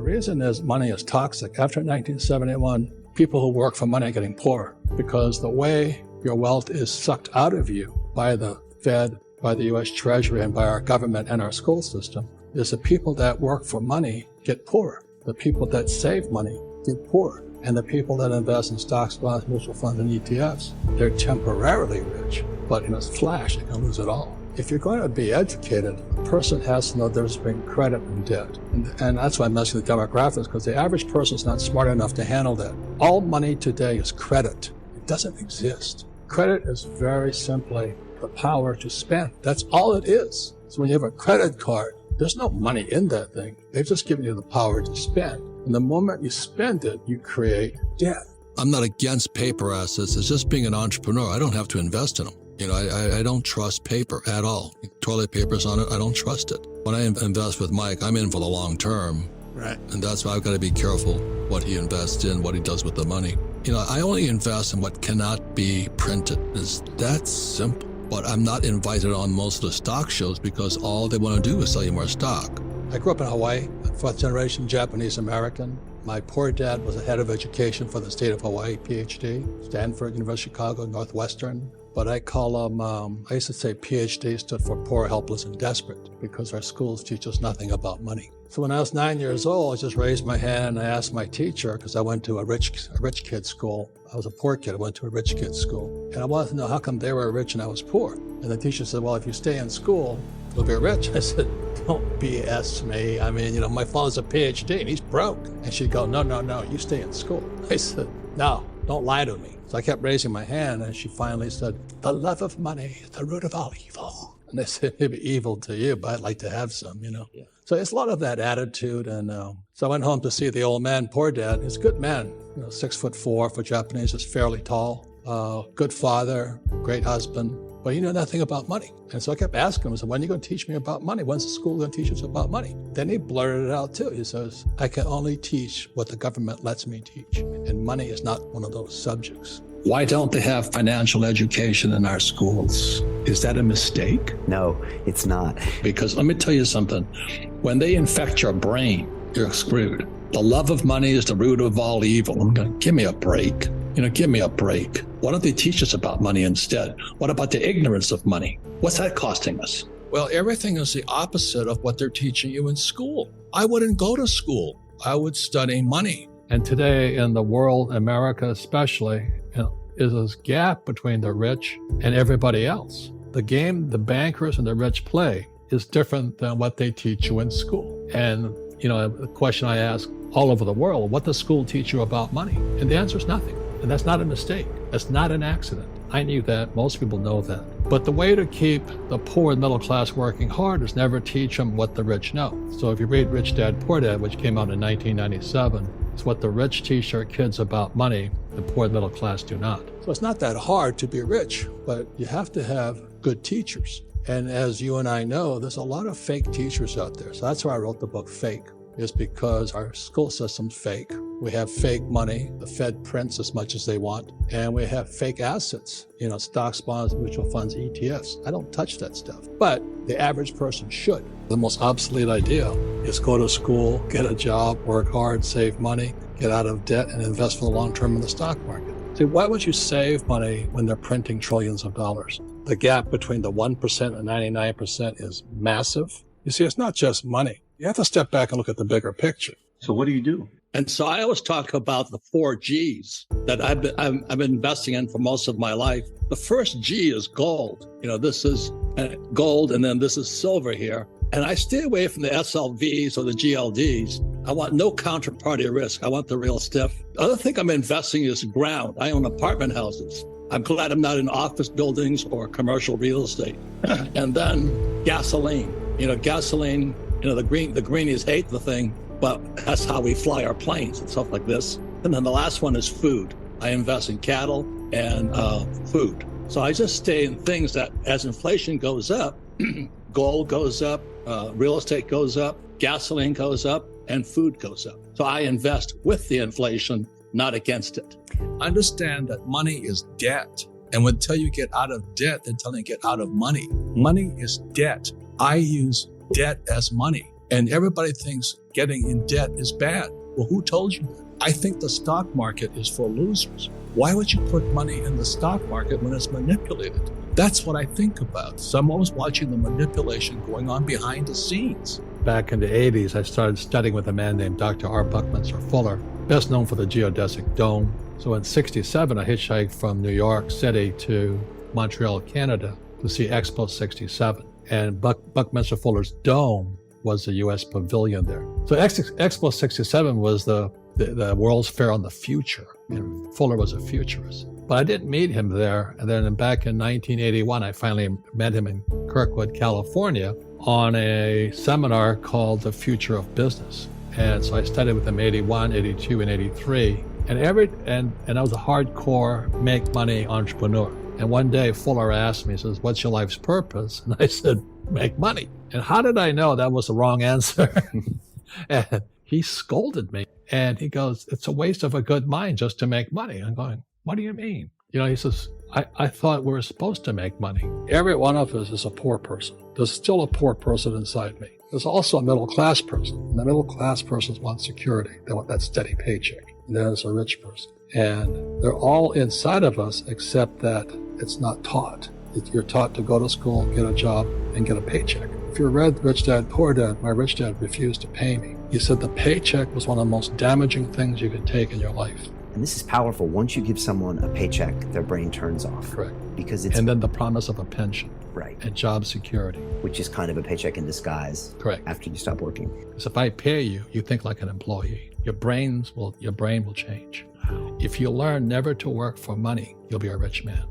reason is money is toxic. After 1971, people who work for money are getting poorer because the way your wealth is sucked out of you by the Fed, by the U.S. Treasury, and by our government and our school system is the people that work for money get poorer. The people that save money get poorer. And the people that invest in stocks, bonds, mutual funds, and ETFs, they're temporarily rich, but in a flash, they can lose it all. If you're going to be educated, a person has to know there's been credit and debt. And that's why I'm mentioning the demographics, because the average person is not smart enough to handle that. All money today is credit. It doesn't exist. Credit is very simply the power to spend. That's all it is. So when you have a credit card, there's no money in that thing. They've just given you the power to spend. And the moment you spend it, you create debt. I'm not against paper assets. It's just being an entrepreneur. I don't have to invest in them. I don't trust paper at all. Toilet paper's on it. I don't trust it. When I invest with Mike, I'm in for the long term. Right. And that's why I've got to be careful what he invests in, what he does with the money. I only invest in what cannot be printed. It's that simple. But I'm not invited on most of the stock shows because all they want to do is sell you more stock. I grew up in Hawaii, fourth generation Japanese American. My poor dad was the head of education for the state of Hawaii, PhD, Stanford, University of Chicago, Northwestern. But I call them, I used to say PhD stood for poor, helpless, and desperate because our schools teach us nothing about money. So when I was 9 years old, I just raised my hand and I asked my teacher, because I went to a rich kid's school. I was a poor kid. I went to a rich kid's school. And I wanted to know how come they were rich and I was poor. And the teacher said, well, if you stay in school, you'll be rich. I said, don't BS me. I mean, my father's a PhD and he's broke. And she'd go, no, you stay in school. I said, no, don't lie to me. So I kept raising my hand and she finally said, the love of money is the root of all evil. And I said, maybe evil to you, but I'd like to have some, Yeah. So it's a lot of that attitude. And so I went home to see the old man, poor dad. He's a good man, 6'4" for Japanese, is fairly tall, good father, great husband, but he knew nothing about money. And so I kept asking him, I said, when are you going to teach me about money? When's the school going to teach us about money? Then he blurted it out too. He says, I can only teach what the government lets me teach. And money is not one of those subjects. Why don't they have financial education in our schools? Is that a mistake? No, it's not. Because let me tell you something. When they infect your brain, you're screwed. The love of money is the root of all evil. I'm going, give me a break. Give me a break. Why don't they teach us about money instead? What about the ignorance of money? What's that costing us? Well, everything is the opposite of what they're teaching you in school. I wouldn't go to school. I would study money. And today in the world, America especially, is this gap between the rich and everybody else. The game the bankers and the rich play is different than what they teach you in school. And, the question I ask all over the world, what does school teach you about money? And the answer is nothing. And that's not a mistake. That's not an accident. I knew that. Most people know that. But the way to keep the poor and middle class working hard is never teach them what the rich know. So if you read Rich Dad, Poor Dad, which came out in 1997, it's what the rich teach their kids about money, the poor and middle class do not. So it's not that hard to be rich, but you have to have good teachers. And as you and I know, there's a lot of fake teachers out there. So that's why I wrote the book Fake, is because our school system's fake. We have fake money. The Fed prints as much as they want. And we have fake assets, stocks, bonds, mutual funds, ETFs. I don't touch that stuff. But the average person should. The most obsolete idea is go to school, get a job, work hard, save money, get out of debt, and invest for the long term in the stock market. See, why would you save money when they're printing trillions of dollars? The gap between the 1% and 99% is massive. You see, it's not just money. You have to step back and look at the bigger picture. So what do you do? And so I always talk about the 4 G's that I've been investing in for most of my life. The first G is gold. This is gold, and then this is silver here. And I stay away from the SLVs or the GLDs. I want no counterparty risk. I want the real stuff. The other thing I'm investing is ground. I own apartment houses. I'm glad I'm not in office buildings or commercial real estate. And then gasoline. Gasoline, the greenies hate the thing, but that's how we fly our planes and stuff like this. And then the last one is food. I invest in cattle and food. So I just stay in things that as inflation goes up, gold goes up, real estate goes up, gasoline goes up, and food goes up. So I invest with the inflation, not against it. Understand that money is debt. And until you get out of debt, until you get out of money. Money is debt. I use debt as money. And everybody thinks getting in debt is bad. Well, who told you that? I think the stock market is for losers. Why would you put money in the stock market when it's manipulated? That's what I think about. So I'm always watching the manipulation going on behind the scenes. Back in the 80s, I started studying with a man named Dr. R. Buckminster Fuller, best known for the geodesic dome. So in 67, I hitchhiked from New York City to Montreal, Canada to see Expo 67. And Buckminster Fuller's dome was the U.S. pavilion there. So Expo 67 was the World's Fair on the Future, and Fuller was a futurist. But I didn't meet him there. And then back in 1981, I finally met him in Kirkwood, California, on a seminar called The Future of Business. And so I studied with him 81, 82, and 83. And I was a hardcore make money entrepreneur. And one day Fuller asked me, he says, "What's your life's purpose?" And I said, "Make money." And how did I know that was the wrong answer? And he scolded me. And he goes, "It's a waste of a good mind just to make money." I'm going, "What do you mean?" He says, I thought we were supposed to make money. Every one of us is a poor person. There's still a poor person inside me. There's also a middle class person. And the middle class persons want security. They want that steady paycheck. And then there's a rich person. And they're all inside of us, except that it's not taught. You're taught to go to school, get a job, and get a paycheck. If you read Rich Dad, Poor Dad, my rich dad refused to pay me. He said the paycheck was one of the most damaging things you could take in your life. And this is powerful. Once you give someone a paycheck, their brain turns off. Correct. Because it's... And then the promise of a pension. Right. And job security. Which is kind of a paycheck in disguise. Correct. After you stop working. Because if I pay you, you think like an employee. Your brain will change. If you learn never to work for money, you'll be a rich man.